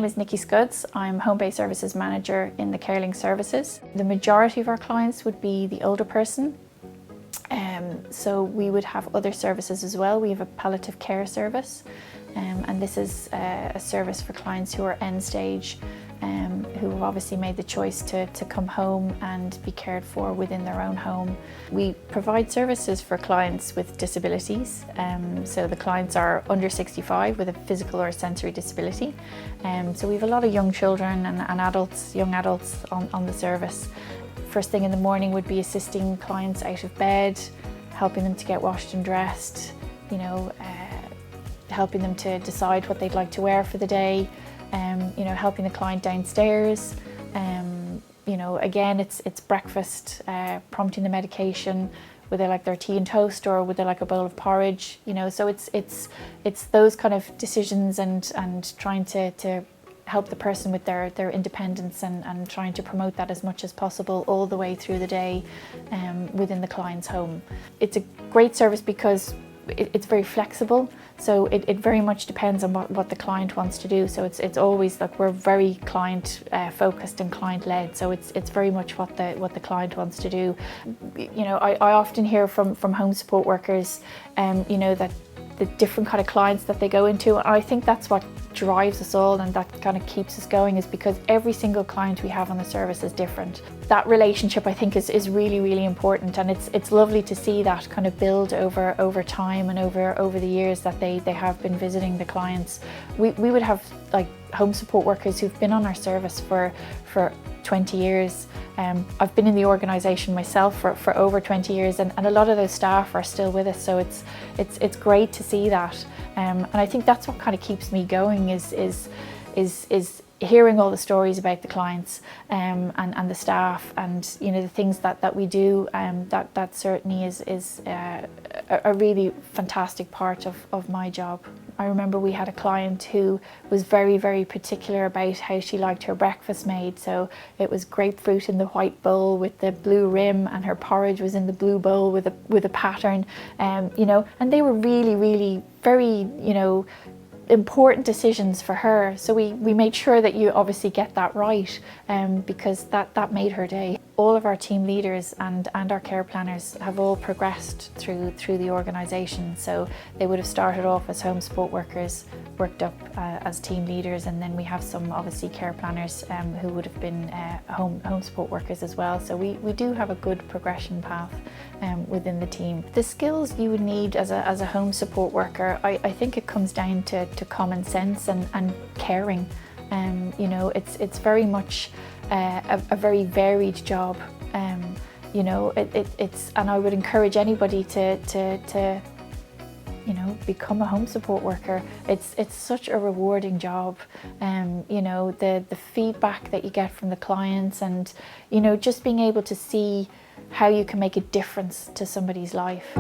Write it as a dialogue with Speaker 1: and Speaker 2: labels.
Speaker 1: is Nicky Scuds. I'm Home-Based Services Manager in the CareLink services. The majority of our clients would be the older person. So we would have other services as well. We have a palliative care service, and this is a service for clients who are end stage, who have obviously made the choice to come home and be cared for within their own home. We provide services for clients with disabilities. So the clients are under 65 with a physical or sensory disability. So we have a lot of young children and adults, young adults on the service. First thing in the morning would be assisting clients out of bed, helping them to get washed and dressed, helping them to decide what they'd like to wear for the day, helping the client downstairs. Again, it's breakfast, prompting the medication, would they like their tea and toast or would they like a bowl of porridge, so it's those kind of decisions and trying to help the person with their independence and trying to promote that as much as possible all the way through the day within the client's home. It's a great service because it's very flexible, so it very much depends on what the client wants to do. So it's always like we're very client focused and client led, so it's very much what the client wants to do. I often hear from home support workers that the different kind of clients that they go into, and I think that's what drives us all and that kind of keeps us going, is because every single client we have on the service is different. That relationship, I think, is really, really important, and it's lovely to see that kind of build over time and over the years that they have been visiting the clients. We would have like home support workers who've been on our service for 20 years. I've been in the organisation myself for over 20 years, and a lot of those staff are still with us, so it's great to see that. And I think that's what kind of keeps me going is hearing all the stories about the clients and the staff, and the things that we do. That certainly is a really fantastic part of my job. I remember we had a client who was very, very particular about how she liked her breakfast made. So it was grapefruit in the white bowl with the blue rim, and her porridge was in the blue bowl with a pattern. And they were really, really very, important decisions for her. So we made sure that you obviously get that right, because that made her day. All of our team leaders and our care planners have all progressed through the organisation. So they would have started off as home support workers, worked up as team leaders, and then we have some obviously care planners who would have been home support workers as well. So we do have a good progression path within the team. The skills you would need as a home support worker, I think it comes down to common sense and caring. It's very much a very varied job. It's and I would encourage anybody to become a home support worker. It's such a rewarding job. The feedback that you get from the clients, and just being able to see how you can make a difference to somebody's life.